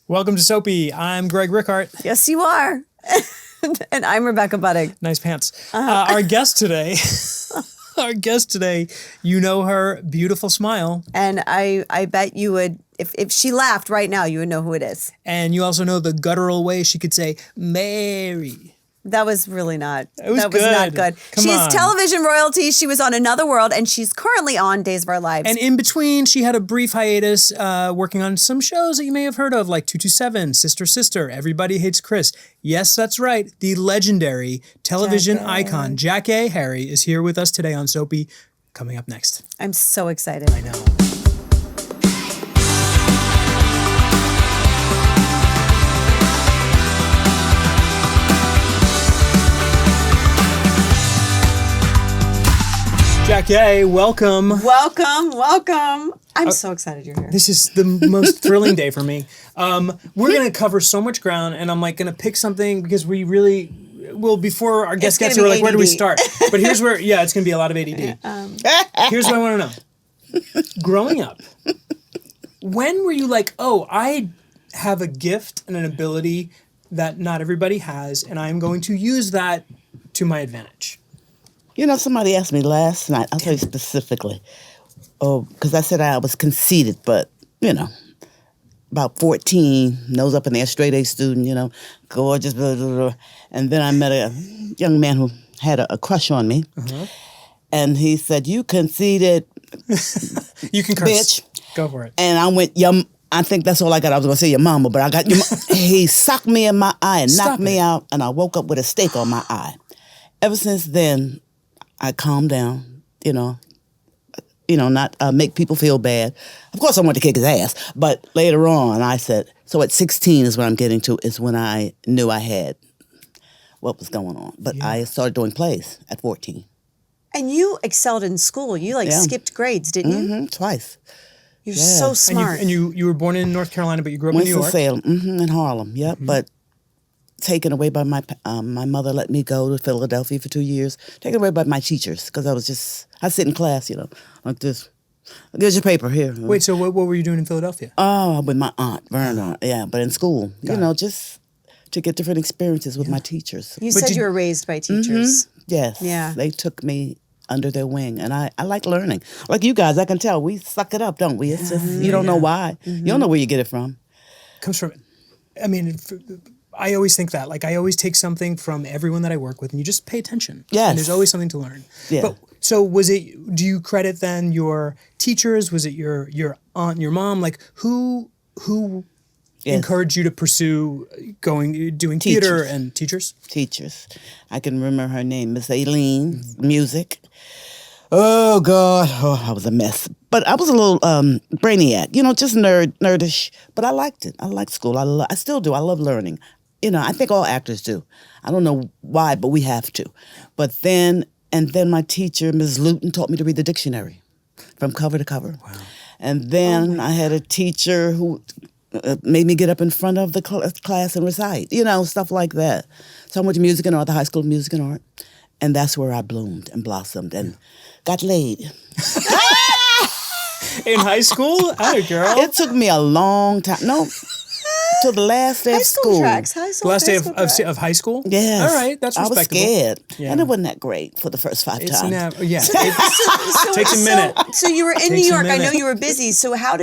Welcome to Soapy. I'm Greg Rikaart. Yes, you are. And I'm Rebecca Budig. Nice pants. Our guest today, you know her beautiful smile. And I bet you would, if she laughed right now, you would know who it is. And you also know the guttural way she could say, Mary. That was really not. It was that was not good. Come on. She's television royalty. She was on Another World, and she's currently on Days of Our Lives. And in between, she had a brief hiatus working on some shows that you may have heard of, like 227, Sister Sister, Everybody Hates Chris. Yes, that's right. The legendary television icon, Jackée Harry, is here with us today on Soapy. Coming up next. I'm so excited. I know. Jackée, welcome. Welcome. I'm so excited you're here. This is the most thrilling day for me. We're going to cover so much ground, and I'm like going to pick something because we really, well, before our guest gets here, we're like, where do we start? But here's where, it's going to be a lot of ADD. Here's what I want to know. Growing up, when were you like, oh, I have a gift and an ability that not everybody has, and I'm going to use that to my advantage? You know, somebody asked me last night, I'll tell you specifically, because I said I was conceited, but, you know, about 14, nose up in there, straight A student, you know, gorgeous, blah, blah, blah. And then I met a young man who had a crush on me, and he said, you conceited, You can curse. bitch. Go for it. And I went, I think that's all I got. I was going to say your mama, but I got your He socked me in my eye and knocked me out, and I woke up with a stake on my eye. Ever since then, I calmed down, not make people feel bad. Of course, I wanted to kick his ass, but later on, I said, so at 16 is what I'm getting to, is when I knew I had what was going on. But I started doing plays at 14. And you excelled in school. You skipped grades, didn't you? Mm-hmm, twice. You're so smart. And you were born in North Carolina, but you grew up in New York. Winston-Salem, in Harlem, but taken away by my mother, let me go to Philadelphia for 2 years. Taken away by my teachers because I sit in class, like this. Here's your paper here. Wait, so what were you doing in Philadelphia? Oh, with my aunt, Verna. Yeah, but in school, just to get different experiences with my teachers. You said you were raised by teachers. Yes. Yeah. They took me under their wing, and I like learning. Like you guys, I can tell we suck it up, don't we? It's just you don't know why. You don't know where you get it from. Comes from, I always think that. Like, I always take something from everyone that I work with, and you just pay attention. Yes. And there's always something to learn. Yeah. But, so do you credit then your teachers? Was it your aunt and your mom? Like, who encouraged you to pursue doing theater and teachers? Teachers. I can remember her name, Miss Aileen, music. Oh, God. Oh, I was a mess. But I was a little brainiac, just nerdish. But I liked it. I liked school. I still do. I love learning. I think all actors do. I don't know why, but we have to. But then my teacher, Ms. Luton, taught me to read the dictionary from cover to cover. Wow. And then I had a teacher who made me get up in front of the class and recite, stuff like that. So I went to music and art, the High School of Music and Art. And that's where I bloomed and blossomed and got laid. In high school? Atta girl. It took me a long time. No. Till the last day of school. The last day of high school? Yes. All right, that's respectable. I was scared. Yeah. And it wasn't that great for the first 5 times. It takes a minute. So you were in New York. I know you were busy. So how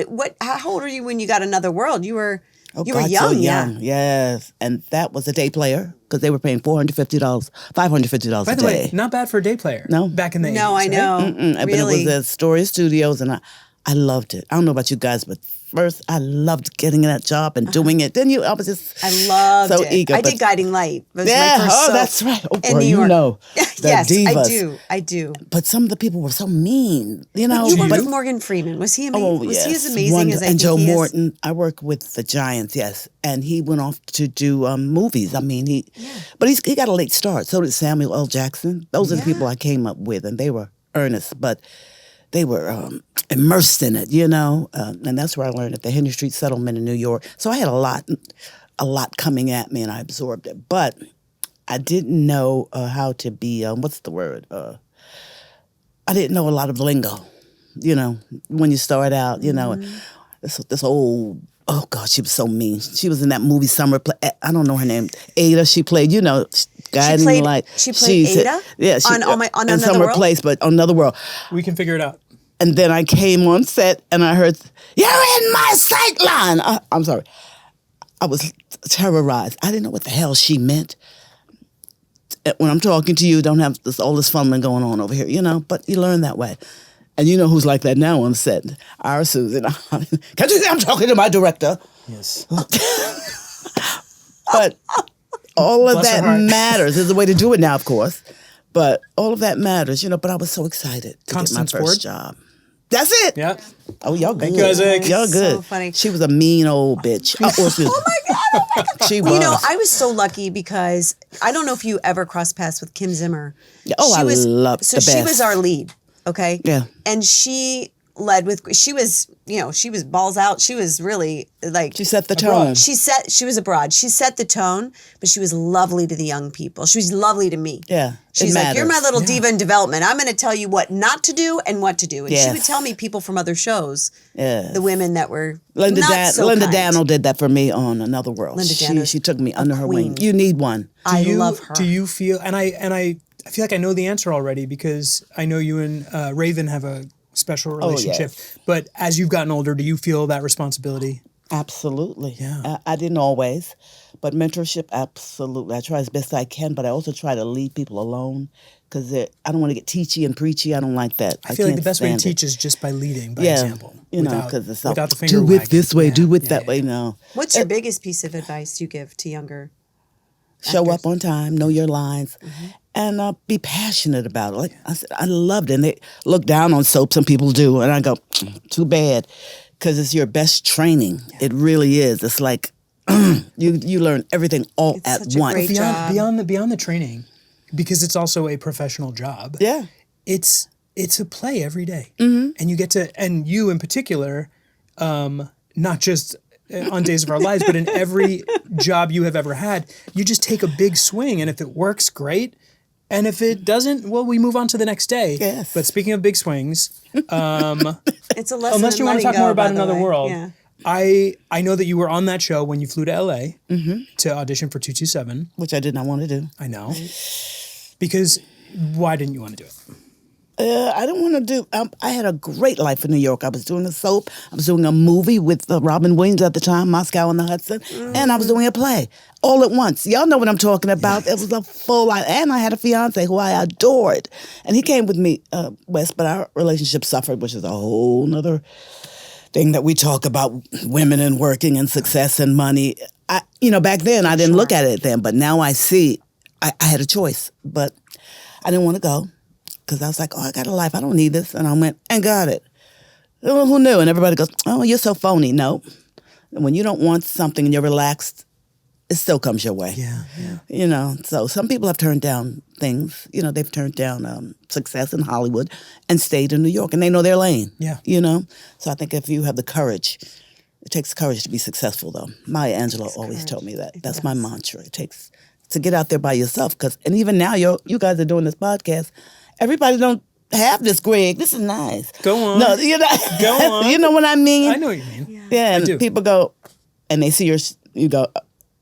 old were you when you got Another World? You were young. So young. Yes. And that was a day player because they were paying $550 By a the day. way, not bad for a day player. No. Back in the 80s. No, I know. Right? But it was at Astoria Studios, and I loved it. I don't know about you guys, but first I loved getting in that job and doing it. Then I was just I loved so it. eager. I did Guiding Light. It was yeah, my first soap that's right. Oh, in boy, New York. Yes, divas. I do. But some of the people were so mean, You worked with Morgan Freeman. Was he amazing? Oh, was yes. he as amazing as I and think Joe he is? Morton. I work with the Giants, yes. And he went off to do movies. But he got a late start. So did Samuel L. Jackson. Those are the people I came up with, and they were earnest, but they were immersed in it, and that's where I learned at the Henry Street Settlement in New York. So I had a lot coming at me, and I absorbed it. But I didn't know how to be, what's the word? I didn't know a lot of lingo, when you start out, this old Oh God, she was so mean. She was in that movie Summer Play. I don't know her name. Ada. She played, Guiding Light. She played Ada. Yeah, on Another Summer World? Place, but on Another World. We can figure it out. And then I came on set and I heard, "You're in my sight line." I'm sorry. I was terrorized. I didn't know what the hell she meant. When I'm talking to you, don't have all this fumbling going on over here, But you learn that way. And you know who's like that now on set? Our Susan. Can't you see I'm talking to my director? Yes. But all of Bless her that heart. matters. There's a way to do it now, of course. But all of that matters, But I was so excited to Constance get my first Ford? job. That's it. Yeah. Oh, y'all good. Thank you, Isaac. Y'all good. So funny. She was a mean old bitch. Oh my God. She was. I was so lucky because I don't know if you ever crossed paths with Kim Zimmer. Oh, I love the she best. was our lead, okay? Yeah. And she led with, she was balls out. She was really like. She set the Abroad. tone. She was abroad. She set the tone, but she was lovely to the young people. She was lovely to me. Yeah. She's like, "You're my little diva in development. I'm going to tell you what not to do and what to do." And she Yes. would tell me people from other shows, Yes. the women that were Linda not so Linda kind. Daniel did that for me on Another World. Linda Daniel's she took me under her wing. queen. You need one. I love her. Do you feel, and I feel like I know the answer already because I know you and Raven have a special relationship. yes. But as you've gotten older, do you feel that responsibility? Absolutely. Yeah. I didn't always, but mentorship, absolutely. I try as best I can, but I also try to leave people alone because I don't want to get teachy and preachy. I don't like that. I feel like the can't best way to stand it. teach is just by leading, by Yeah, example. because it's without the finger do wagging. it this way, Yeah, do it yeah, that yeah. way. No, What's your biggest piece of advice you give to younger? show up on time, know your lines, and be passionate about it. Like I said, I loved it. And they look down on soap. Some people do, and I go, too bad, because it's your best training. It really is. It's like you learn everything all It's at such a once. great job. Beyond the training, because it's also a professional job. Yeah. It's a play every day. And you get to, and you in particular, not just on Days of Our Lives, but in every job you have ever had, you just take a big swing, and if it works, great, and if it doesn't, well, we move on to the next day. Yes. But speaking of big swings, It's a lesson. unless you want to talk more about Another World, Yeah. I know that you were on that show when you flew to LA to audition for 227. Which I did not want to do. I know. Because why didn't you want to do it? I didn't want to do. I had a great life in New York. I was doing a soap. I was doing a movie with Robin Williams at the time, Moscow on the Hudson, and I was doing a play all at once. Y'all know what I'm talking about. It was a full life, and I had a fiance who I adored, and he came with me west. But our relationship suffered, which is a whole nother thing that we talk about: women and working and success and money. Back then I didn't look at it then, but now I see. I had a choice, but I didn't want to go. Because I was like, I got a life. I don't need this. And I went and got it. Well, who knew? And everybody goes, oh, you're so phony. No. And when you don't want something and you're relaxed, it still comes your way. Yeah. So some people have turned down things. They've turned down success in Hollywood and stayed in New York. And they know their lane. Yeah. So I think if you have the courage, it takes courage to be successful, though. Maya Angelou always courage. told me that. It That's does. my mantra. It takes to get out there by yourself. And even now, you guys are doing this podcast. Everybody don't have this, Greg. This is nice. Go on. No, Go on. You know what I mean? I know what you mean. Yeah, and do. people go, and they see you go,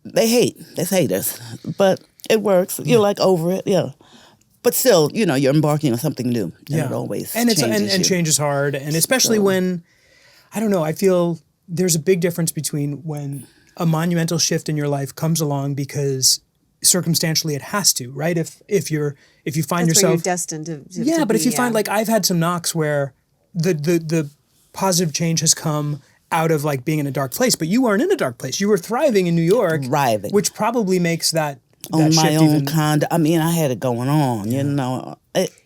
they hate. There's haters. But it works. You're like over it, yeah. But still, you're embarking on something new. And it always changes you. Change is hard. And especially when, I don't know, I feel there's a big difference between when a monumental shift in your life comes along because circumstantially it has to, right? If you find That's where yourself you're destined to but if be, you find, like, I've had some knocks where the positive change has come out of, like, being in a dark place, but you weren't in a dark place. You were thriving in New York, Thriving. which probably makes that on my shift own even, condo. I mean, I had it going on,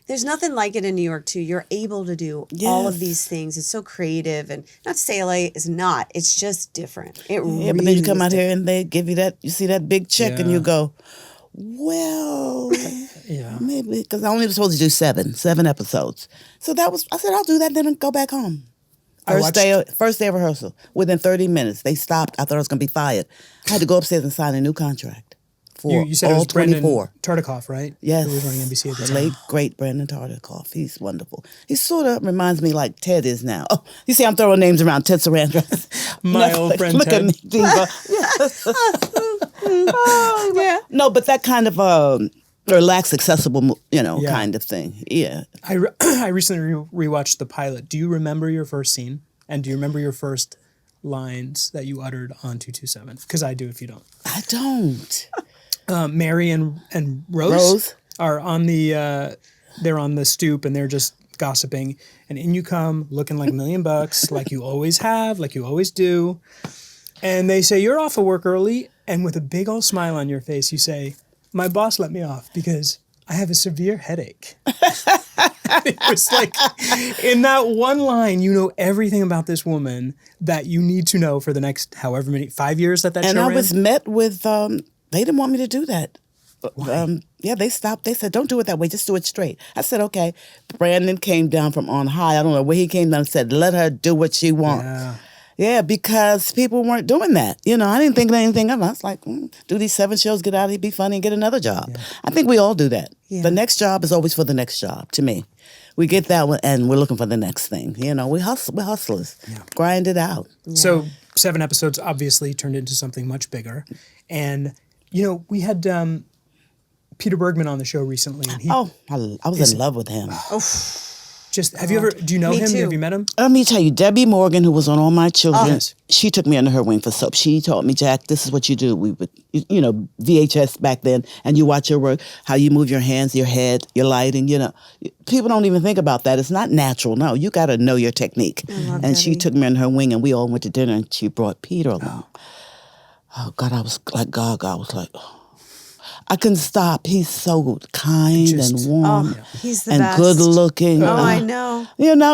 There's nothing like it in New York too. You're able to do all of these things. It's so creative, and not to say LA is not. It's just different. It really but then you come is out here and they give you that. You see that big check, and Yeah. you go, well, yeah. maybe because I only was supposed to do seven episodes. So I said I'll do that, then I'll go back home. First day of rehearsal. Within 30 minutes, they stopped. I thought I was going to be fired. I had to go upstairs and sign a new contract. for You said it all was Brendan 24. Tartikoff, right? Yes. Who was running NBC at the The time. late, great Brendan Tartikoff. He's wonderful. He sort of reminds me like Ted is now. Oh, you see I'm throwing names around. Ted Sarandon. My old friend Look Ted. at me, diva. Oh, Yeah. No, but that kind of relaxed, accessible, Yeah. kind of thing. Yeah. I recently rewatched the pilot. Do you remember your first scene? And do you remember your first lines that you uttered on 227? Because I do if you don't. I don't. Mary and Rose are on they're on the stoop and they're just gossiping. And in you come looking like $1,000,000, like you always have, like you always do. And they say, you're off of work early. And with a big old smile on your face, you say, my boss let me off because I have a severe headache. It was like, in that one line, you know everything about this woman that you need to know for the next however many, 5 years that And show I ran. was met with, they didn't want me to do that. Yeah, they stopped. They said, don't do it that way. Just do it straight. I said, okay. Brandon came down from on high. I don't know where he came down and said, let her do what she wants. Yeah. Yeah, because people weren't doing that. I didn't think anything of it. I was like, do these 7 shows, get out of here, be funny, and get another job. Yeah. I think we all do that. Yeah. The next job is always for the next job, to me. We get that one, and we're looking for the next thing. We hustle. We're hustlers. Yeah. Grind it out. Yeah. So 7 episodes obviously turned into something much bigger. And, we had Peter Bergman on the show recently. And I was in love with him. Have you ever, do you know Me him? too. Have you met him? Let me tell you, Debbie Morgan, who was on All My Children, Yes. she took me under her wing for soap. She taught me, Jack, this is what you do. We would, VHS back then, and you watch your work, how you move your hands, your head, your lighting, People don't even think about that. It's not natural. No, you got to know your technique. And she took me under her wing, and we all went to dinner, and she brought Peter along. Oh, God, I was like Gaga. I was like, I couldn't stop. He's so kind and warm he's the and best. good looking. Oh, I know.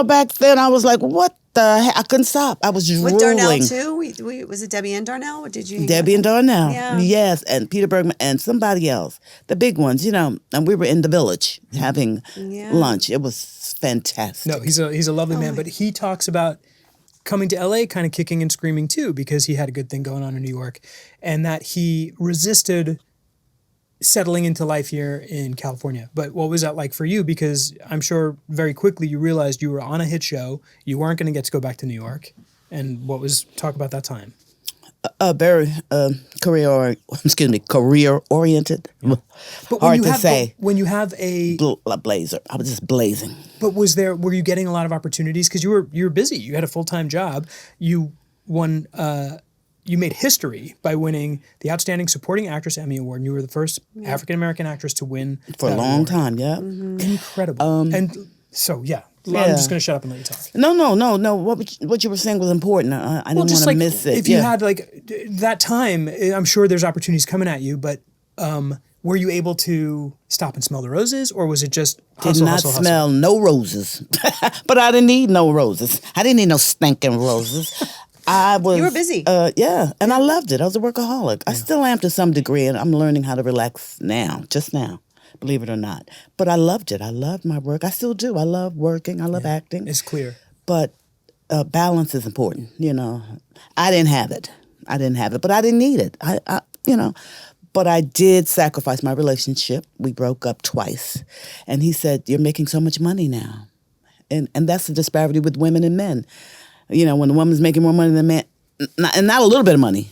Back then I was like, what the heck? I couldn't stop. I was drooling. With Darnell too? Was it Debbie and Darnell? What did you? Debbie and Darnell. Yeah. Yes, and Peter Bergman and somebody else. The big ones, and we were in the Village having lunch. It was fantastic. No, he's a lovely man, but he talks about coming to LA kind of kicking and screaming too because he had a good thing going on in New York and that he resisted settling into life here in California. But what was that like for you? Because I'm sure very quickly you realized you were on a hit show, you weren't going to get to go back to New York. And talk about that time. Very career-oriented. But Hard to say. When you have a blazer, I was just blazing. But were you getting a lot of opportunities? Because you were busy. You had a full-time job. You won. You made history by winning the Outstanding Supporting Actress Emmy Award, and you were the first African-American actress to win for a long award. time, yeah. Mm-hmm. Incredible. And so, I'm just going to shut up and let you talk. No. What you were saying was important. I didn't want to miss it. If you had that time, I'm sure there's opportunities coming at you, but were you able to stop and smell the roses, or was it just hustle, Did not hustle, smell no roses. But I didn't need no roses. I didn't need no stinking roses. You were busy. Yeah, and I loved it. I was a workaholic. I still am to some degree, and I'm learning how to relax just now, believe it or not. But I loved it. I loved my work. I still do. I love working. I love acting. It's clear. But balance is important, I didn't have it, but I didn't need it. But I did sacrifice my relationship. We broke up twice. And he said, you're making so much money now. And that's the disparity with women and men. When the woman's making more money than the man, and not a little bit of money,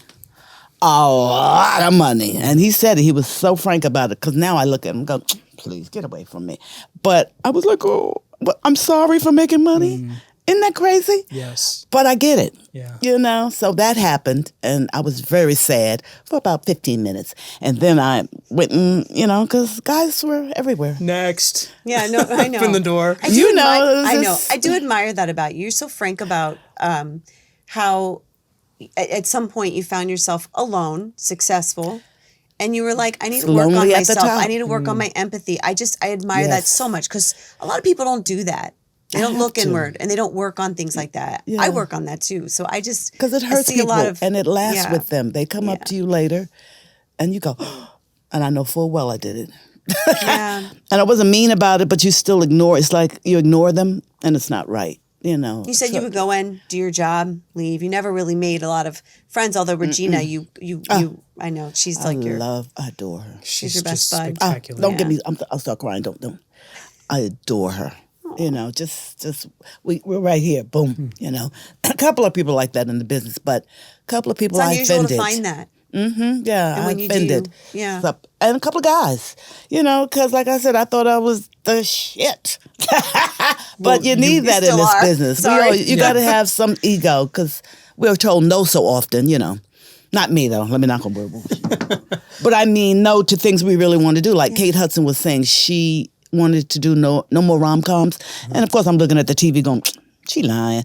a lot of money. And he said it. He was so frank about it. Because now I look at him and go, please, get away from me. But I was like, oh, I'm sorry for making money. Isn't that crazy? Yes. But I get it. Yeah. So that happened, and I was very sad for about 15 minutes. And then I went, because guys were everywhere. Next. Yeah, no, I know. Open the door. I know. I do admire that about you. You're so frank about how at some point you found yourself alone, successful, and you were like, I need to work on myself. I need to work on my empathy. I admire that so much because a lot of people don't do that. They don't look inward and they don't work on things like that. Yeah. I work on that too. So I just because it hurts people and it lasts with them. They come up to you later, and you go, and I know full well I did it. Yeah. And I wasn't mean about it, but you still ignore. It's like you ignore them, and it's not right. You said you would go in, do your job, leave. You never really made a lot of friends, although Regina, you I know, she's I like adore her. she's your best bud. spectacular. Don't get me, I'll start crying, don't. I adore her. We're right here, boom, A couple of people like that in the business, but a couple of people I It's unusual offended. to find that. Yeah, And when I you offended. do, yeah. So, and a couple of guys, because like I said, I thought I was the shit. But you need that in still this are. business. Sorry. You got to have some ego because we're told no so often, Not me, though. Let me knock on wood. But I mean no to things we really want to do. Like Kate Hudson was saying, she wanted to do no more rom-coms. And of course, I'm looking at the TV going, she lying.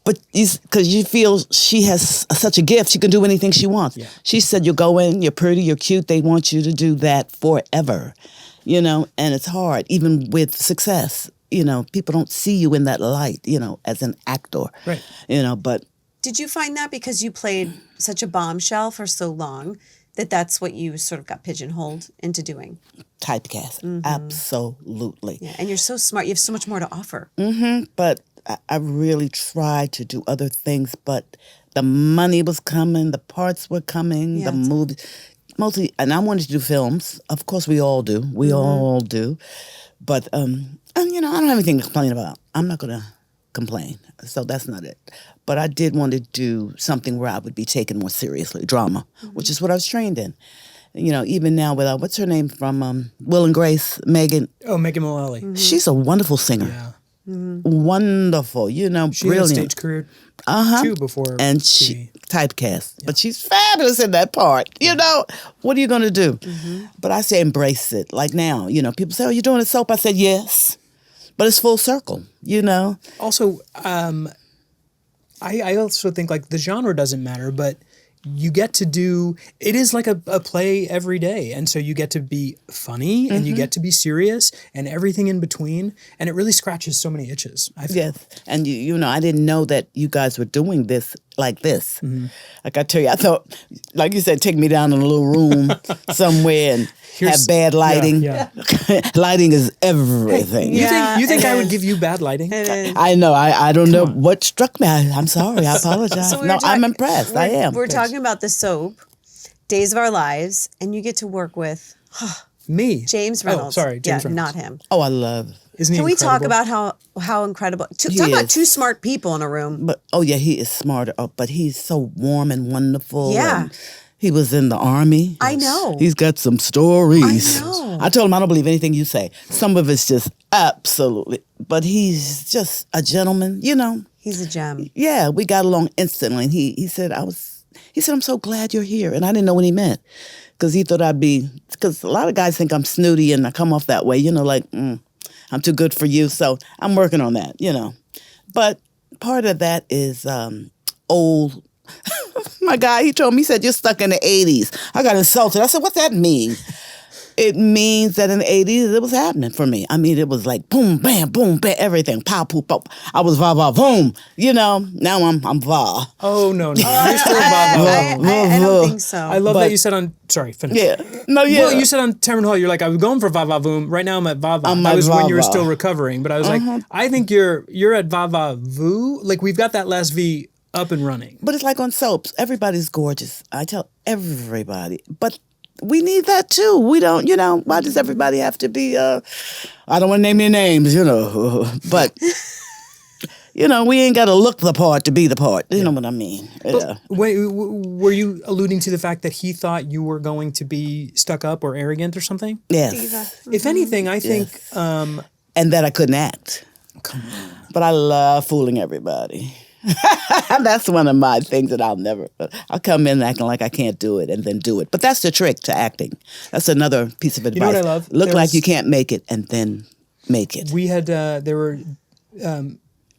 But because you feel she has such a gift, she can do anything she wants. Yeah. She said, you go in, you're pretty, you're cute. They want you to do that forever, and it's hard, even with success. People don't see you in that light, as an actor. Right. But. Did you find that because you played such a bombshell for so long that's what you sort of got pigeonholed into doing? Typecast. Absolutely. Yeah, and you're so smart. You have so much more to offer. But I really tried to do other things, but the money was coming, the parts were coming, the movies. Mostly, and I wanted to do films. Of course, we all do. We all do. But, and, I don't have anything to complain about. I'm not going to complain. So that's not it. But I did want to do something where I would be taken more seriously, drama, which is what I was trained in. Even now with, what's her name from Will and Grace, Megan. Oh, Megan Mullally. She's a wonderful singer. Yeah. Wonderful, She brilliant. had a stage career too before and TV. she typecast, but she's fabulous in that part. What are you going to do? But I say embrace it. Like now, people say, "Oh, you're doing a soap." I said, "Yes," but it's full circle. Also, I also think like the genre doesn't matter, but you get to do, it is like a play every day. And so you get to be funny and you get to be serious and everything in between. And it really scratches so many itches. Yes. And I didn't know that you guys were doing this like this. Like I tell you, I thought, like you said, take me down in a little room somewhere and have bad lighting. Yeah. Lighting is everything. You think I would give you bad lighting? I know. I don't know what struck me. I'm sorry. I apologize. So I'm impressed. I am. We're talking about the soap, Days of Our Lives, and you get to work with Me? James Reynolds. Oh, sorry. James Reynolds. Not him. Oh, I love. Isn't he Can we talk incredible? about how incredible? Talk about two smart people in a room. But he is smart. But he's so warm and wonderful. Yeah. And he was in the Army. I know. He's got some stories. I know. I told him I don't believe anything you say. Some of it's just absolutely. But he's just a gentleman. He's a gem. Yeah, we got along instantly. And he said I'm so glad you're here. And I didn't know what he meant. Because he thought because a lot of guys think I'm snooty and I come off that way, like, I'm too good for you. So I'm working on that, But part of that is old. My guy, he told me, he said, you're stuck in the 80s. I got insulted. I said, what's that mean? It means that in the 80s, it was happening for me. I mean, it was like boom, bam, everything. Pow, poop, pop. I was va, va, boom. Now I'm va. Oh, no. You're still va, va. I don't think so. I love that you said on, sorry, finish. Yeah. No, yeah. Well, you said on Termin Hall, you're like, I was going for va, va, voom. Right now I'm at va, va. I'm That at was va, when you were va. still recovering. But I was like, I think you're at va, va, voo. Like, we've got that last V up and running. But it's like on soaps. Everybody's gorgeous. I tell everybody. But we need that too. We don't, why does everybody have to be, I don't want to name your names, but, we ain't got to look the part to be the part. You know what I mean? Yeah. Wait, were you alluding to the fact that he thought you were going to be stuck up or arrogant or something? Yes. If anything, I think... and that I couldn't act. Come on. But I love fooling everybody. That's one of my things that I'll come in acting like I can't do it and then do it. But that's the trick to acting. That's another piece of advice. You know what I love? Look like you can't make it and then make it. We had, there were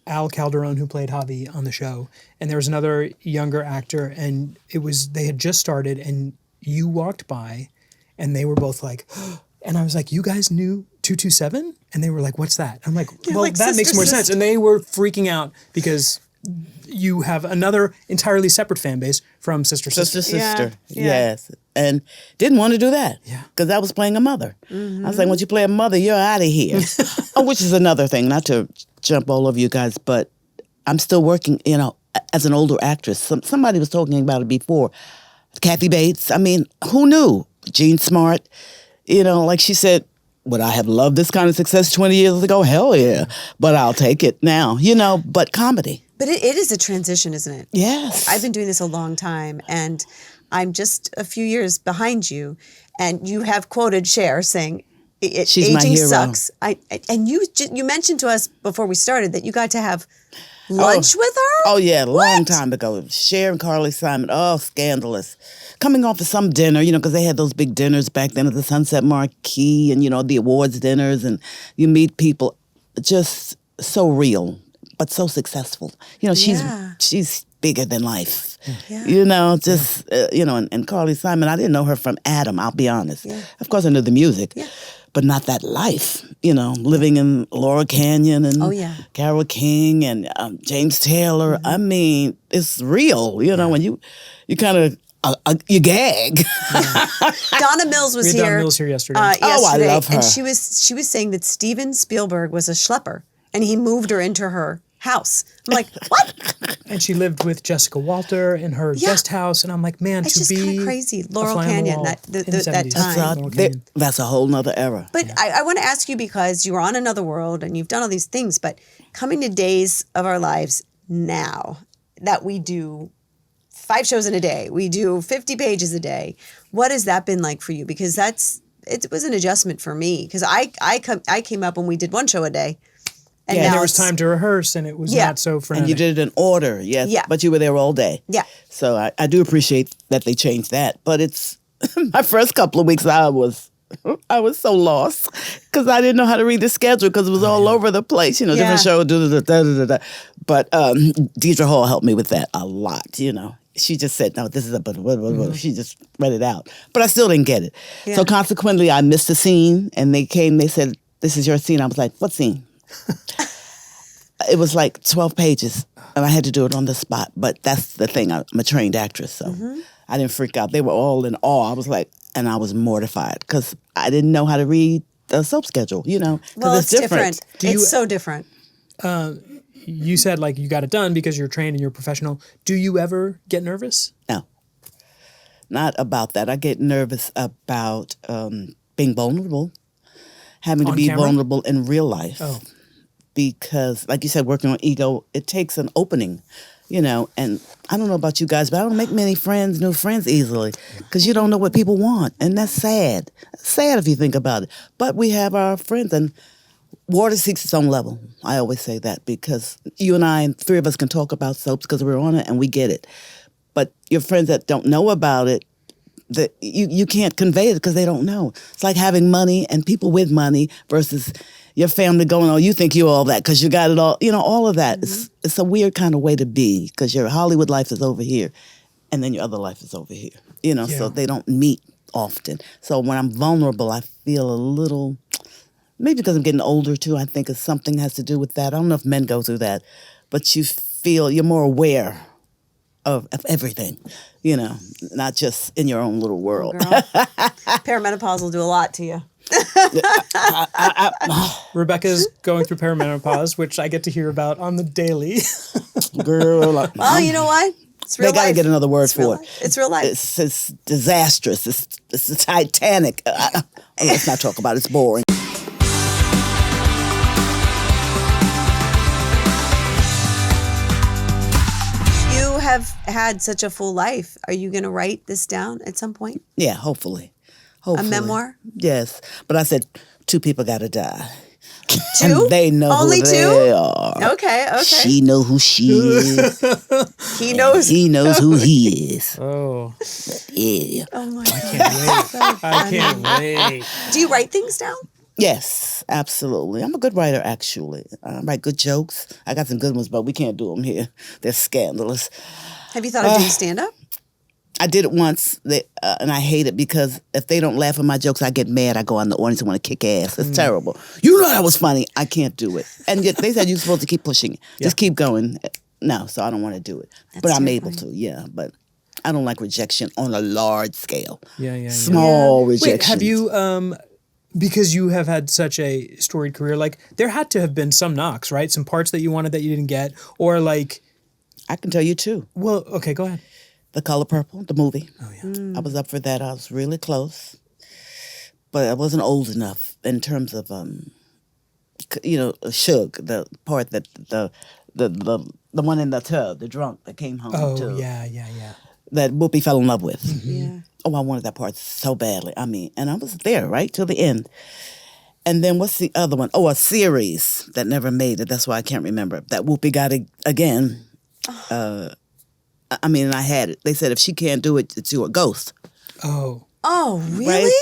Al Calderon who played Javi on the show, and there was another younger actor, and they had just started, and you walked by, and they were both like, and I was like, you guys knew 227? And they were like, what's that? I'm like, well, like that makes more sister. sense. And they were freaking out because you have another entirely separate fan base from Sister. Sister. Yeah. Yes. And didn't want to do that. Yeah. Because I was playing a mother. I was like, once you play a mother, you're out of here. Which is another thing, not to jump all over you guys, but I'm still working, as an older actress. Somebody was talking about it before. Kathy Bates. I mean, who knew? Jean Smart. Like she said, would I have loved this kind of success 20 years ago? Hell yeah. But I'll take it now, but comedy. But it is a transition, isn't it? Yes. I've been doing this a long time, and I'm just a few years behind you. And you have quoted Cher saying, She's aging my hero. sucks. And you mentioned to us before we started that you got to have lunch with her? Oh, yeah, long time ago. Cher and Carly Simon. Oh, scandalous. Coming off of some dinner, because they had those big dinners back then at the Sunset Marquee and, the awards dinners, and you meet people just so real, but so successful. She's bigger than life. Yeah. And Carly Simon, I didn't know her from Adam, I'll be honest. Yeah. Of course I knew the music. Yeah. But not that life, living in Laurel Canyon and Carole King and James Taylor. Mm-hmm. I mean, it's real, when you kind of, you gag. Yeah. Donna Mills was here. Donna Mills here yesterday. Oh, I love her. And she was saying that Steven Spielberg was a schlepper, and he moved her into her house. I'm like, what? And she lived with Jessica Walter in her guest house, and I'm like, man, it's to just be kind of crazy. Laurel a fly on the Canyon, wall that in the 70s. time. That's a whole nother era. But I want to ask you, because you were on Another World and you've done all these things, but coming to days of our lives now that we do 5 shows in a day, we do 50 pages a day, what has that been like for you? Because it was an adjustment for me, because I came up when we did 1 show a day. And there was time to rehearse, and it was not so frenetic. And you did it in order, yes. Yeah. But you were there all day. Yeah. So I do appreciate that they changed that. But it's my first couple of weeks, I was so lost because I didn't know how to read the schedule because it was all over the place. Different show. But Deidre Hall helped me with that a lot. She just said, no, this is a She just read it out. But I still didn't get it. Yeah. So consequently, I missed a scene, and they said, this is your scene. I was like, what scene? It was like 12 pages, and I had to do it on the spot. But that's the thing. I'm a trained actress, so I didn't freak out. They were all in awe. I was like, and I was mortified because I didn't know how to read the soap schedule, Well, it's different. It's so different. You said, you got it done because you're trained and you're professional. Do you ever get nervous? No. Not about that. I get nervous about being vulnerable, having to be vulnerable in real life. Oh. Because, like you said, working on ego, it takes an opening, and I don't know about you guys, but I don't make many new friends easily because you don't know what people want, and that's sad. Sad if you think about it. But we have our friends, and water seeks its own level. I always say that because you and I, and 3 of us can talk about soaps because we're on it and we get it. But your friends that don't know about it, that you can't convey it because they don't know. It's like having money and people with money versus your family going, oh, you think you're all that because you got it all. All of that. Mm-hmm. It's a weird kind of way to be because your Hollywood life is over here and then your other life is over here. So they don't meet often. So when I'm vulnerable, I feel a little, maybe because I'm getting older too, I think something has to do with that. I don't know if men go through that, but you feel you're more aware of everything, not just in your own little world. Perimenopause will do a lot to you. Rebecca's going through perimenopause, which I get to hear about on the daily. Girl. Well, you know what? It's real life. They got to get another word for it. It's real life. It's disastrous. It's the Titanic. Let's not talk about it. It's boring. You have had such a full life. Are you going to write this down at some point? Yeah, hopefully. A memoir? Yes. But I said 2 people got to die. 2? And they know Only who 2? they are. Okay. She know who she is. He knows. He knows who he is. Oh. Yeah. Oh my God. I can't wait. Do you write things down? Yes, absolutely. I'm a good writer, actually. I write good jokes. I got some good ones, but we can't do them here. They're scandalous. Have you thought of doing stand-up? I did it once, and I hate it because if they don't laugh at my jokes, I get mad. I go out in the audience and want to kick ass. It's terrible. You know that was funny. I can't do it. And yet they said you're supposed to keep pushing it. Just keep going. No, so I don't want to do it. But I'm able to, yeah. But I don't like rejection on a large scale. Yeah. Small rejection. Wait, have you... because you have had such a storied career, like there had to have been some knocks, right? Some parts that you wanted that you didn't get, or like. I can tell you two. Well, okay, go ahead. The Color Purple, the movie. Oh yeah. I was up for that. I was really close, but I wasn't old enough in terms of Suge, the part that the one in the tub, the drunk that came home. Oh yeah. That Whoopi fell in love with. Yeah. Oh, I wanted that part so badly. I mean, and I was there right till the end. And then what's the other one? Oh, a series that never made it. That's why I can't remember. That Whoopi got it again. I mean, I had it. They said if she can't do it, it's you a ghost. Oh. Oh, really? Right?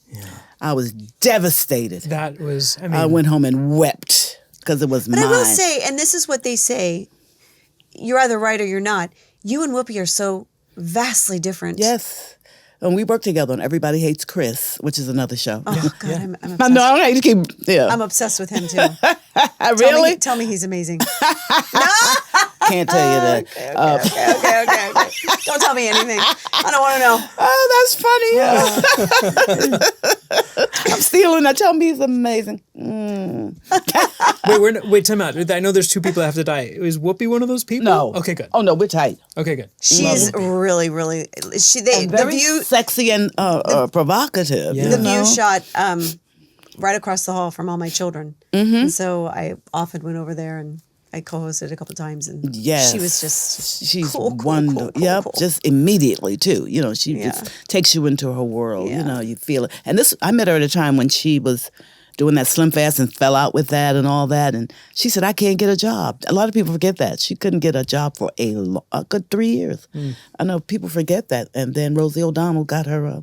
Yeah. I was devastated. That was. I mean, I went home and wept because it was mine. But I will say, and this is what they say, you're either right or you're not. You and Whoopi are so vastly different. Yes. And we worked together on Everybody Hates Chris, which is another show. Oh, God, I'm I obsessed. know, I hate to keep, yeah. I'm obsessed with him, too. Really? Tell me he's amazing. Can't tell you that. Okay. Don't tell me anything. I don't want to know. Oh, that's funny. I'm stealing that. Tell me he's amazing. Wait, time out. I know there's two people that have to die. Is Whoopi one of those people? No. Okay, good. Oh, no, we're tight. Okay, good. She's really, really. The View, sexy and provocative. Yeah. The View shot right across the hall from all my children, and so I often went over there and I co-hosted a couple of times, and Yes. she was just She's cool, wonderful. cool. Just immediately too. You know, she just takes you into her world. Yeah. You know, you feel it. And I met her at a time when she was doing that Slim Fast and fell out with that and all that. And she said, I can't get a job. A lot of people forget that. She couldn't get a job for a good 3 years. I know people forget that. And then Rosie O'Donnell got her,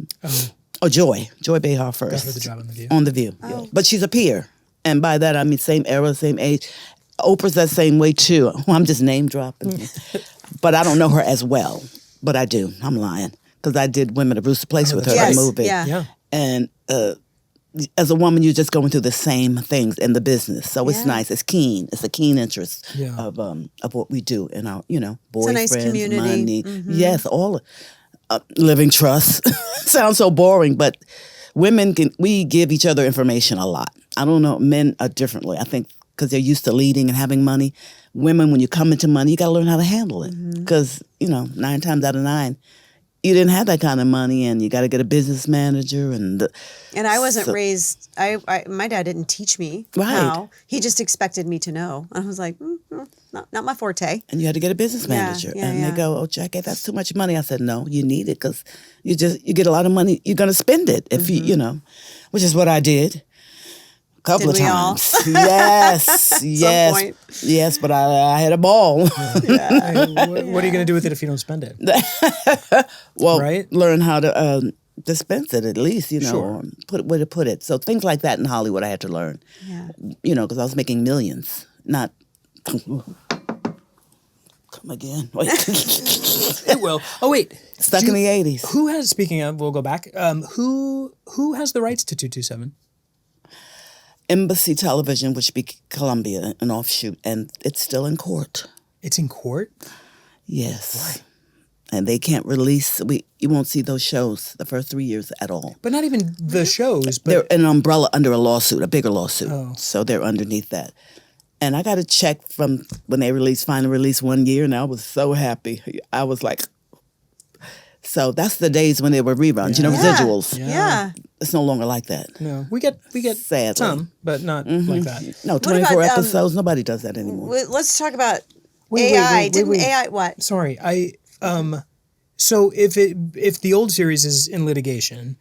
Joy Behar first. Got her the job on The View. On The View, yeah. But she's a peer. And by that, I mean same era, same age. Oprah's that same way too. Well, I'm just name dropping. But I don't know her as well. But I do. I'm lying. Because I did Women of Rooster Place with her, Yes, the movie. yeah. And as a woman, you're just going through the same things in the business. So it's nice. It's keen. It's a keen interest of what we do in our, boyfriends, nice community. money. Yes, all living trust. Sounds so boring, but women we give each other information a lot. I don't know. Men are differently. I think because they're used to leading and having money. Women, when you come into money, you got to learn how to handle it. Because, 9 times out of 9, you didn't have that kind of money, and you got to get a business manager. And I wasn't raised, my dad didn't teach me how. He just expected me to know. I was like, not my forte. And you had to get a business manager. They go, oh, Jackée, that's too much money. I said, no, you need it because you get a lot of money. You're going to spend it if which is what I did. Couple of times. Yes. Yes, but I had a ball. What are you going to do with it if you don't spend it? Well, right? Learn how to dispense it at least, Sure. Put where to put it. So things like that in Hollywood I had to learn. Yeah. Because I was making millions, not come again. Wait. It will. Oh, wait. Stuck in the 80s. Who has, speaking of, we'll go back, who has the rights to 227? Embassy Television, which be Columbia, an offshoot, and it's still in court. It's in court? Yes. Why? And they can't release. You won't see those shows the first 3 years at all. But not even the shows. But They're an umbrella under a lawsuit, a bigger lawsuit. Oh. So they're underneath that. And I got a check from when they finally released 1 year, and I was so happy. I was like, so that's the days when they were reruns, residuals. Yeah. It's no longer like that. no, we get Sadly. some, but not like that. No, 24 about, episodes. Nobody does that anymore. Let's talk about Wait, AI. wait. AI what? Sorry, so if the old series is in litigation,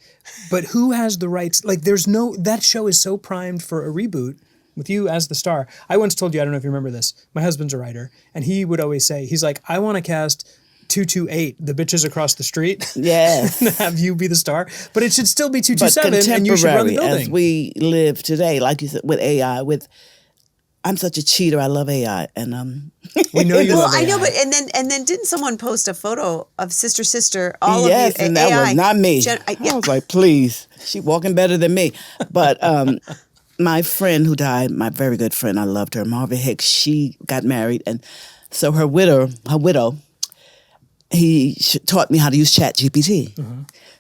but who has the rights? Like, that show is so primed for a reboot with you as the star. I once told you, I don't know if you remember this. My husband's a writer, and he would always say, he's like, I want to cast 228, the bitches across the street. Yes. And have you be the star, but it should still be But 227, and you should run the contemporary, building. as we live today, like you said, with AI, I'm such a cheater. I love AI, and We know you Well, love I know, AI. but and then didn't someone post a photo of Sister, all yes, of you? and that AI, was not me. yeah. I was like, please, she walking better than me. But my friend who died, my very good friend, I loved her, Marva Hicks. She got married, and so her widow, he taught me how to use ChatGPT.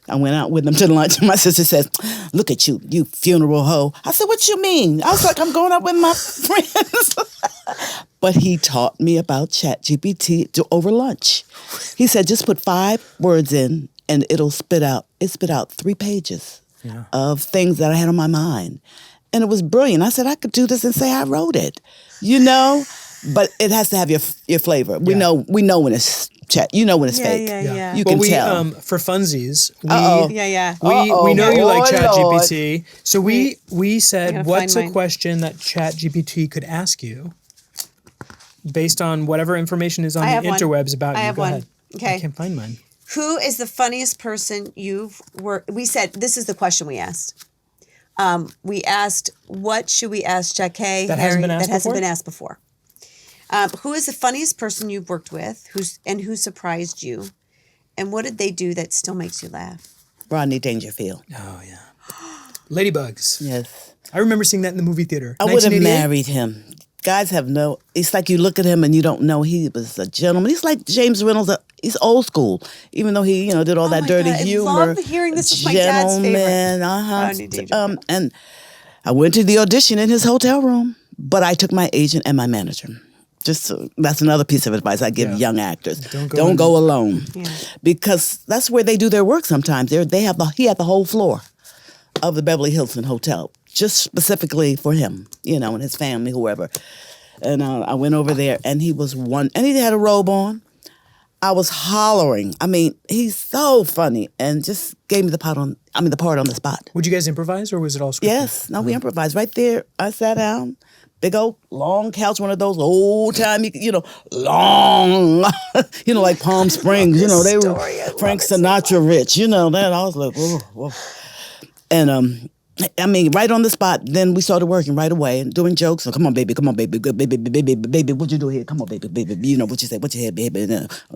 I went out with them to lunch. My sister says, "Look at you, you funeral hoe." I said, "What you mean?" I was like, "I'm going out with my friends." But he taught me about ChatGPT over lunch. He said, just put 5 words in and it'll spit out 3 pages of things that I had on my mind. And it was brilliant. I said, I could do this and say I wrote it, but it has to have your flavor. We know when it's chat. You know when it's fake. Yeah. You can tell. For funsies, we know you like ChatGPT. So we said, what's a question that ChatGPT could ask you based on whatever information is on the interwebs about you? Go ahead. Okay. I can't find mine. Who is the funniest person you've worked? We said this is the question we asked. We asked, what should we ask Jackée Harry that hasn't been asked before? Who is the funniest person you've worked with? Who surprised you? And what did they do that still makes you laugh? Rodney Dangerfield. Oh yeah. Ladybugs. Yes. I remember seeing that in the movie theater. I would have married him. Guys have it's like you look at him and you don't know he was a gentleman. He's like James Reynolds. He's old school, even though he, did all that dirty humor. I love hearing this. Is my dad's favorite. And I went to the audition in his hotel room, but I took my agent and my manager. That's another piece of advice I give young actors. Don't go alone. Yeah. Because that's where they do their work sometimes. He had the whole floor of the Beverly Hilton Hotel, just specifically for him, and his family, whoever. And I went over there, and he had a robe on. I was hollering. I mean, he's so funny, and just gave me the part on the spot. Would you guys improvise, or was it all scripted? Yes, no, we improvised right there. I sat down, big old long couch, one of those old time, long, like Palm Springs. They were Frank Sinatra rich. That I was like, whoa. And right on the spot. Then we started working right away and doing jokes. So, come on, baby, baby, what you do here? Come on, baby, what you say? What you hear, baby?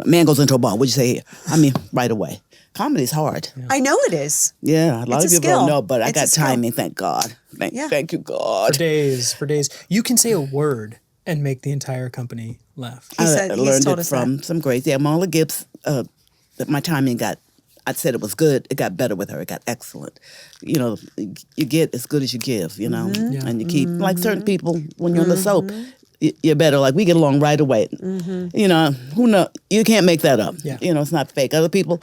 Man goes into a bar. What you say here? Right away. Comedy's hard. Yeah. I know it is. Yeah, a lot of people don't know, but I got timing. Thank God. Thank you, God. For days. You can say a word and make the entire company laugh. I learned it from some greats. Yeah, Marla Gibbs. My timing I said it was good. It got better with her. It got excellent. You get as good as you give, and you keep, like certain people, when you're on the soap, you're better. Like we get along right away. Who knows? You can't make that up. Yeah. It's not fake. Other people,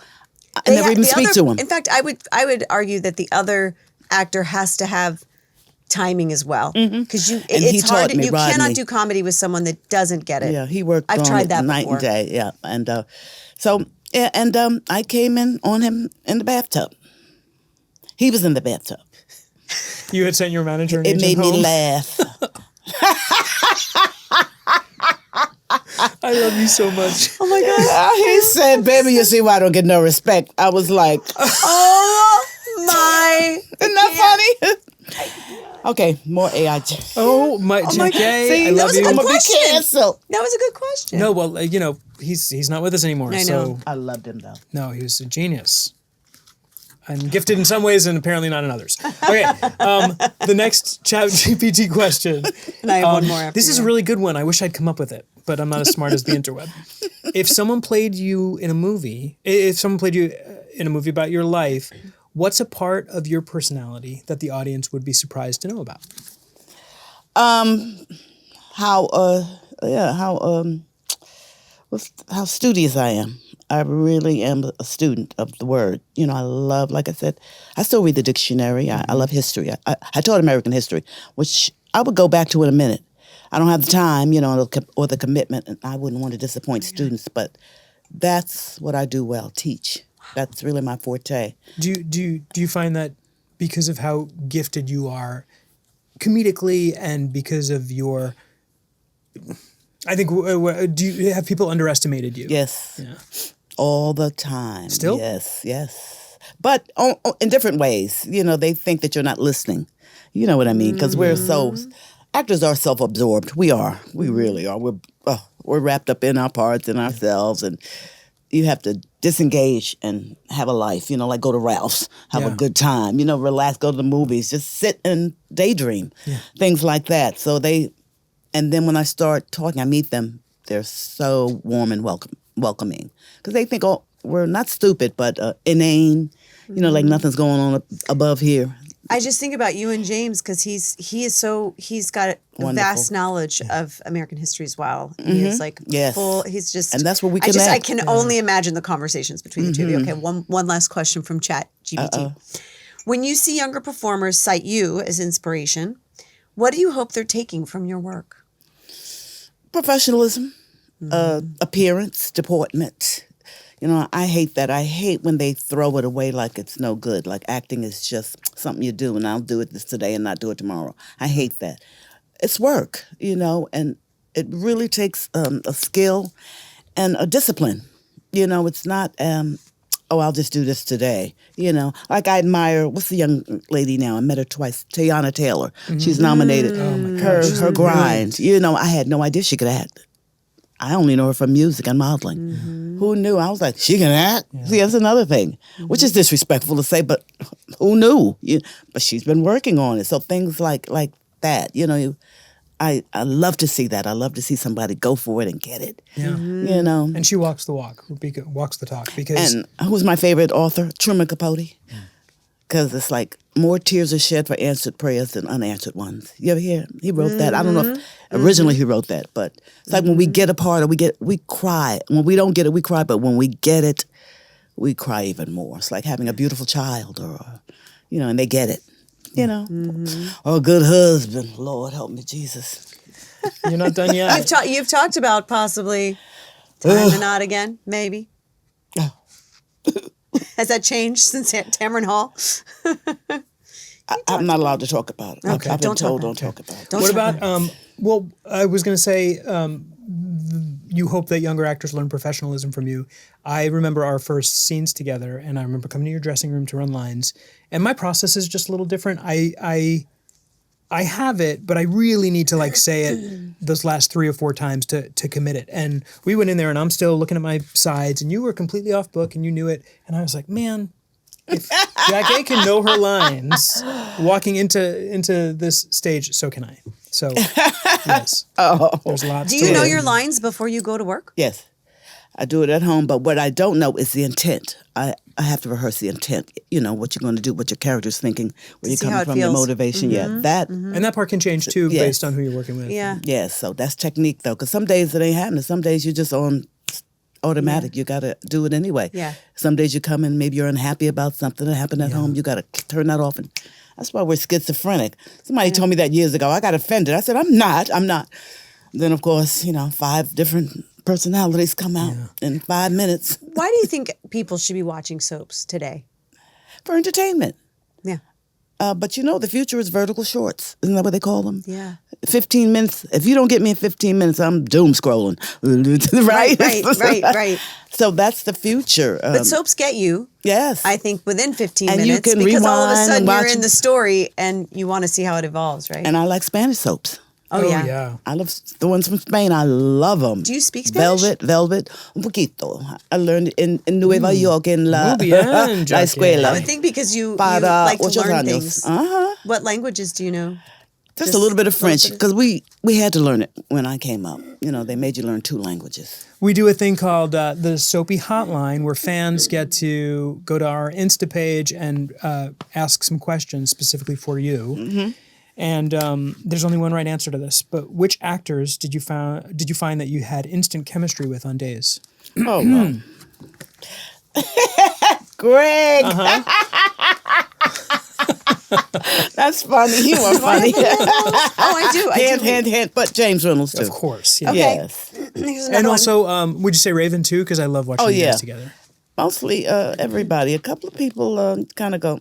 I never even speak to them. In fact, I would argue that the other actor has to have timing as well. Because it's hard. You cannot do comedy with someone that doesn't get it. Yeah, he worked I've on tried it that night before. and day. Yeah, and so... Yeah, and I came in on him in the bathtub. He was in the bathtub. You had sent your manager an agent home? It made me laugh. I love you so much. Oh my God. He said, "Baby, you see why I don't get no respect." I was like, oh my. Isn't that funny? Okay, more AI. Oh my, Jackée, I love you. I'm gonna be canceled. That was a good question. No, well, he's not with us anymore. I know. So I loved him though. No, he was a genius. I'm gifted in some ways and apparently not in others. Okay, the next ChatGPT question. And I have one more after this is a really good one. I wish I'd come up with it, but I'm not as smart as the interweb. If someone played you in a movie about your life, what's a part of your personality that the audience would be surprised to know about? How studious I am. I really am a student of the word. I love, like I said, I still read the dictionary. I love history. I taught American history, which I would go back to in a minute. I don't have the time, or the commitment, and I wouldn't want to disappoint students, but that's what I do well, teach. That's really my forte. Do you find that because of how gifted you are comedically and because of your... I think, do you have people underestimated you? Yes. Yeah. All the time. Still? Yes. But in different ways. They think that you're not listening. You know what I mean? Because actors are self-absorbed. We are. We really are. We're wrapped up in our parts and ourselves, and you have to disengage and have a life, like go to Ralph's, have a good time, relax, go to the movies, just sit and daydream, things like that. And then when I start talking, I meet them, they're so warm and welcoming. Because they think, we're not stupid, but inane, You know, like nothing's going on above here. I just think about you and James because he's got a vast knowledge of American history as well. He is like full. He's just, and that's what we connect. I can only imagine the conversations between the two of you. Okay, one last question from Chat GPT. When you see younger performers cite you as inspiration, what do you hope they're taking from your work? Professionalism, appearance, deportment. You know, I hate that. I hate when they throw it away like it's no good. Like acting is just something you do, and I'll do it this today and not do it tomorrow. I hate that. It's work, you know, and it really takes a skill and a discipline. You know, it's not, I'll just do this today. You know, like I admire, what's the young lady now? I met her twice, Tiana Taylor. She's nominated. Oh my gosh. Her grind. You know, I had no idea she could act. I only know her from music and modeling. Who knew? I was like, she can act? Yeah. See, that's another thing, which is disrespectful to say, but who knew? But she's been working on it. So things like that, you know, I love to see that. I love to see somebody go for it and get it. Yeah. You know. And she walks the walk, walks the talk. Because and who's my favorite author? Truman Capote. Because it's like more tears are shed for answered prayers than unanswered ones. You ever hear? He wrote that. I don't know if originally he wrote that, but it's like when we get a part or we cry. When we don't get it, we cry. But when we get it, we cry even more. It's like having a beautiful child or, you know, and they get it, you know. Or a good husband. Lord help me, Jesus. You're not done yet. You've talked about possibly Time and Not Again, maybe. Has that changed since Tamron Hall? I'm not allowed to talk about it. Okay. I've been told don't talk about it. What about, well, I was going to say, you hope that younger actors learn professionalism from you. I remember our first scenes together, and I remember coming to your dressing room to run lines, and my process is just a little different. I have it, but I really need to like say it those last 3 or 4 times to commit it. And we went in there and I'm still looking at my sides and you were completely off book and you knew it. And I was like, man, if Jackée can know her lines walking into this stage, so can I. So, yes. There's lots. Do you know your lines before you go to work? Yes. I do it at home, but what I don't know is the intent. I have to rehearse the intent, you know, what you're going to do, what your character's thinking, where you're coming from, the motivation. Yeah, that. And that part can change too based on who you're working with. Yeah. Yes, so that's technique though, because some days it ain't happening. Some days you're just on automatic. You got to do it anyway. Yeah. Some days you come in, maybe you're unhappy about something that happened at home. You got to turn that off. And that's why we're schizophrenic. Somebody told me that years ago. I got offended. I said, I'm not. Then, of course, you know, 5 different personalities come out in 5 minutes. Why do you think people should be watching soaps today? For entertainment. Yeah. But you know, the future is vertical shorts. Isn't that what they call them? Yeah. 15 minutes. If you don't get me in 15 minutes, I'm doom scrolling. Right. So that's the future. But soaps get you. Yes. I think within 15 and minutes. You can because all of a rewind sudden and you're in the story and you want to see how it evolves, right? And I like Spanish soaps. Oh, yeah. I love the ones from Spain. I love them. Do you speak Spanish? Velvet, un poquito. I learned in Nueva York in la escuela. I would think because you like to learn things. What languages do you know? Just a little bit of French, because we had to learn it when I came up. You know, they made you learn 2 languages. We do a thing called the Soapy Hotline, where fans get to go to our Insta page and ask some questions specifically for you. And there's only one right answer to this. But which actors did you find that you had instant chemistry with on days? Oh, well. Greg. That's funny. You are funny. I do. Hand. But James Reynolds too. Of course. Yeah. Okay. Yes. And also, would you say Raven too? Because I love watching you guys together. Mostly everybody. A couple of people kind of go,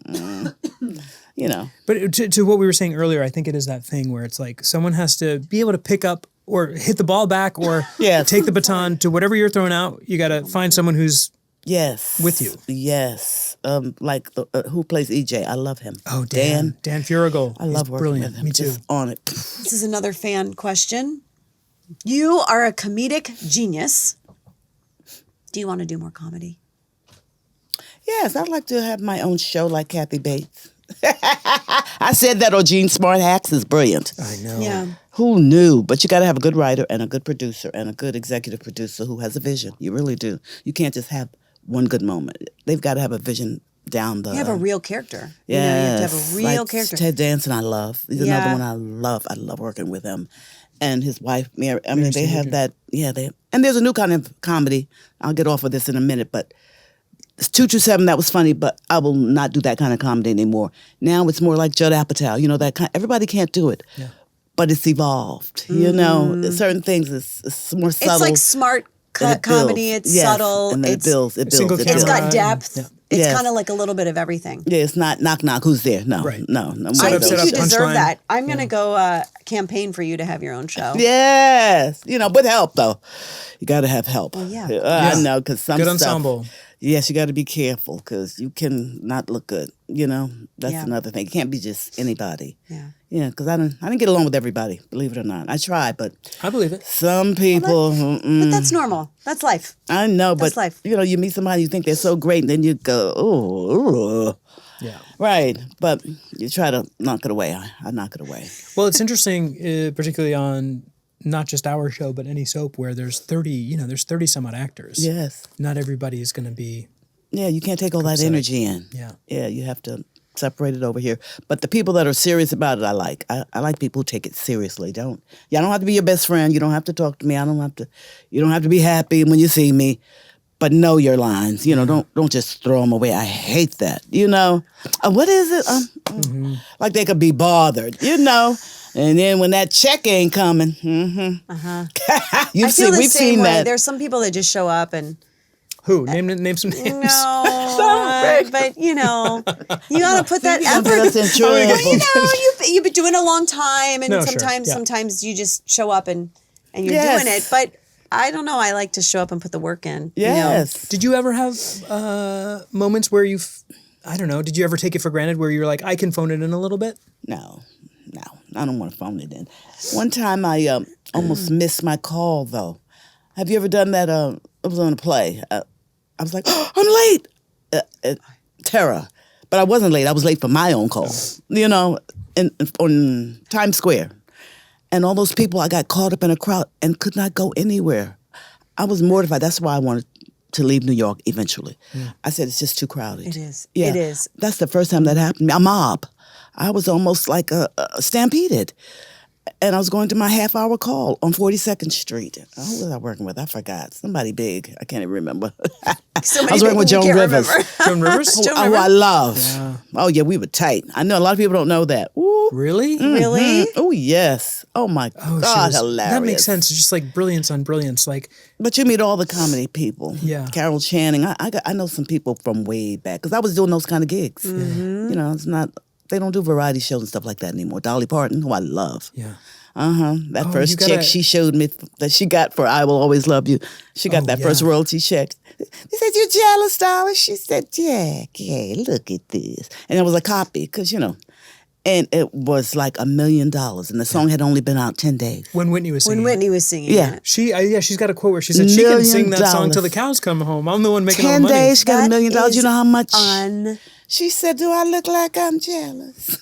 you know. But to what we were saying earlier, I think it is that thing where it's like someone has to be able to pick up or hit the ball back or take the baton to whatever you're throwing out. You got to find someone who's with you. Yes. Like who plays EJ? I love him. Oh, Dan Furigal. I love working with him. Me too. Just on it. This is another fan question. You are a comedic genius. Do you want to do more comedy? Yes, I'd like to have my own show like Kathy Bates. I said that, or Gene Smart Hacks is brilliant. I know. Yeah. Who knew? But you got to have a good writer and a good producer and a good executive producer who has a vision. You really do. You can't just have one good moment. They've got to have a vision down the. You have a real character. Yeah, you have to have a real character. Ted Danson, I love. He's another one I love. I love working with him. And his wife, Mary. I mean, they have that. Yeah, and there's a new kind of comedy. I'll get off of this in a minute, but it's 227. That was funny, but I will not do that kind of comedy anymore. Now it's more like Judd Apatow. You know, that kind. Everybody can't do it, but it's evolved. You know, certain things it's more subtle. It's like smart comedy. It's subtle. And then it builds. It's got depth. Yeah. It's kind of like a little bit of everything. Yeah, it's not knock knock. Who's there? No, right. no. I think you deserve that. I'm gonna go campaign for you to have your own show. Yes, with help though. You got to have help. Well, yeah. I know because some good stuff, ensemble. Yes, you got to be careful because you can not look good. That's another thing. It can't be just anybody. Yeah, because I didn't get along with everybody. Believe it or not, I tried, but I believe it. Some people, but that's normal. That's life. I know, that's but life. You meet somebody you think they're so great, and then you go, oh, yeah, right. But you try to knock it away. I knock it away. Well, it's interesting, particularly on not just our show, but any soap where there's 30, there's 30 some odd actors. Yes. Not everybody is going to be. Yeah, you can't take all that energy in. Yeah. Yeah, you have to separate it over here. But the people that are serious about it, I like. I like people who take it seriously. Y'all don't have to be your best friend. You don't have to talk to me. You don't have to be happy when you see me. But know your lines. Don't just throw them away. I hate that. What is it? Like they could be bothered. And then when that check ain't coming, I feel the we've same seen way. that. There's some people that just show up and. Who? Name some names. No, but you gotta put that effort. You've been doing it a long time, and sometimes you just show up and you're doing it. But I don't know. I like to show up and put the work in. Yes. Did you ever have moments where I don't know, did you ever take it for granted where you're like, I can phone it in a little bit? No, I don't want to phone it in. One time I almost missed my call though. Have you ever done that? I was on a play. I was like, oh, I'm late. Terror. But I wasn't late. I was late for my own call, on Times Square. And all those people, I got caught up in a crowd and could not go anywhere. I was mortified. That's why I wanted to leave New York eventually. I said, it's just too crowded. It is. Yeah. It is. That's the first time that happened to me. A mob. I was almost like stampeded. And I was going to my half-hour call on 42nd Street. Who was I working with? I forgot. Somebody big. I can't even remember. I was working with Joan Rivers. Joan Rivers? Who I love. Yeah. Oh, yeah, we were tight. I know a lot of people don't know that. Ooh. Really? Mm-hmm. Really? Oh, yes. Oh, my God, hilarious. That makes sense. It's just like brilliance on brilliance. But you meet all the comedy people. Yeah. Carol Channing. I know some people from way back because I was doing those kind of gigs. Mm-hmm. It's not... They don't do variety shows and stuff like that anymore. Dolly Parton, who I love. Yeah. That first check she showed me that she got for I Will Always Love You. She got that first royalty check. They said, you jealous, darling? She said, Jackée, look at this. And it was a copy because, and it was like $1 million. And the song had only been out 10 days. When Whitney was singing. Yeah. It. She's got a quote where she said she can sing that song till the cows come home. I'm the one making all the money. 10 days, she got $1 million. You know how much? On. She said, do I look like I'm jealous?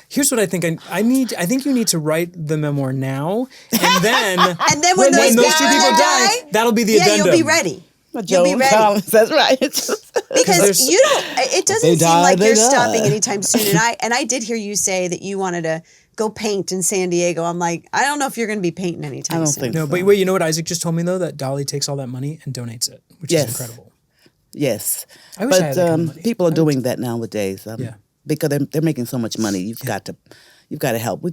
Here's what I think I need. I think you need to write the memoir now, and then when those two people die, that'll be the addendum. You'll be ready. You'll be ready. Collins, that's right. Because you don't. It doesn't seem like you're stopping anytime soon. And I did hear you say that you wanted to go paint in San Diego. I'm like, I don't know if you're going to be painting anytime soon. Think no, so. But wait, you know what Isaac just told me though? That Dolly takes all that money and donates it, which is incredible. Yes, I wish I had that kind of money. People are doing that nowadays. Because they're making so much money. You've got to help.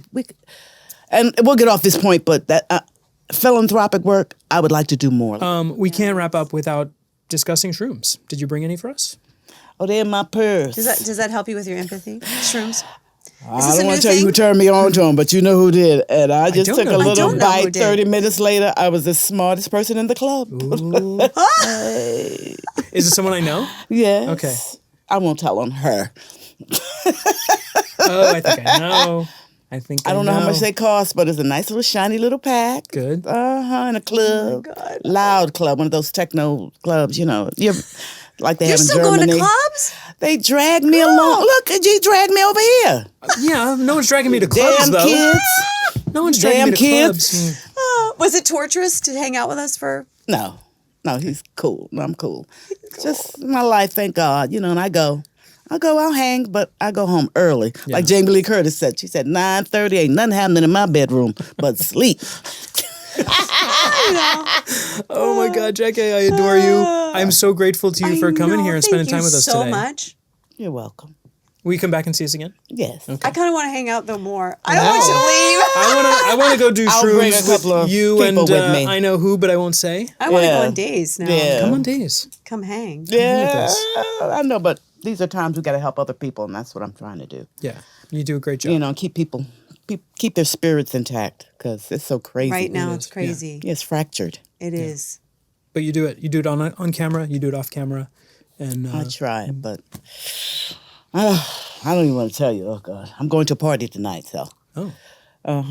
And we'll get off this point, but that philanthropic work, I would like to do more. We can't wrap up without discussing shrooms. Did you bring any for us? Oh, they're in my purse. Does that help you with your empathy? Shrooms. I don't want to tell you who turned me on to them, but you know who did. And I just took a little bite. 30 minutes later, I was the smartest person in the club. Is it someone I know? Yes. Okay. I won't tell on her. Oh, I think I know. I don't know how much they cost, but it's a nice little shiny little pack. Good. In a club. Oh my God. Loud club, one of those techno clubs, Like they You're have in still Germany. Going to clubs? They dragged me along. Look, you dragged me over here. Yeah, no one's dragging me to clubs, Damn though. Kids. No one's dragging me to clubs. Was it torturous to hang out with us for? No, he's cool. I'm cool. Just my life, thank God. And I go I'll hang, but I go home early. Like Jamie Lee Curtis said. She said 9:30, ain't nothing happening in my bedroom but sleep. Oh my God, Jackée, I adore you. I'm so grateful to you for coming here and spending time with us today. Thank you so much. You're welcome. Will you come back and see us again? Yes. Okay. I kind of want to hang out though more. I don't want you to leave. I want to go do I'll bring a shrooms couple with of you and people with me. I know who, but I won't say. I want to go on days now. Yeah. Come on days. Come hang. Yeah, I know, but these are times we got to help other people, and that's what I'm trying to do. Yeah, you do a great job. You know, keep their spirits intact because it's so crazy. Right now, it's crazy. Yeah, it's fractured. It is. But you do it. You do it on camera. You do it off camera. And I try, but I don't even want to tell you. Oh God, I'm going to a party tonight, so. Oh.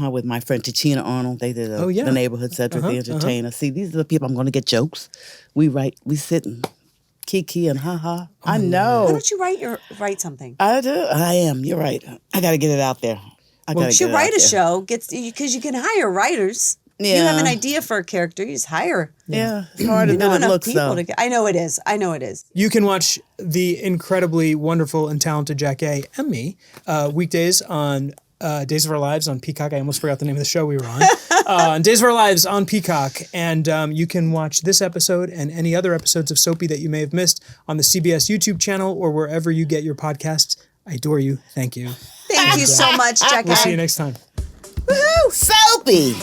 With my friend Tichina Arnold, they did the neighborhood Cedric the Entertainer. See, these are the people I'm going to get jokes. We sit and kiki and ha. I know. Why don't you write something? I do. I am. You're right. I got to get it out there. You should write a show, because you can hire writers. Yeah. You have an idea for a character, you just hire. Yeah, it's harder than it looks, though. I know it is. You can watch the incredibly wonderful and talented Jackée and me weekdays on Days of Our Lives on Peacock. I almost forgot the name of the show we were on. Days of Our Lives on Peacock. And you can watch this episode and any other episodes of Soapy that you may have missed on the CBS YouTube channel or wherever you get your podcasts. I adore you. Thank you. Thank you so much, Jackée. We'll see you next time. Woohoo! Soapy!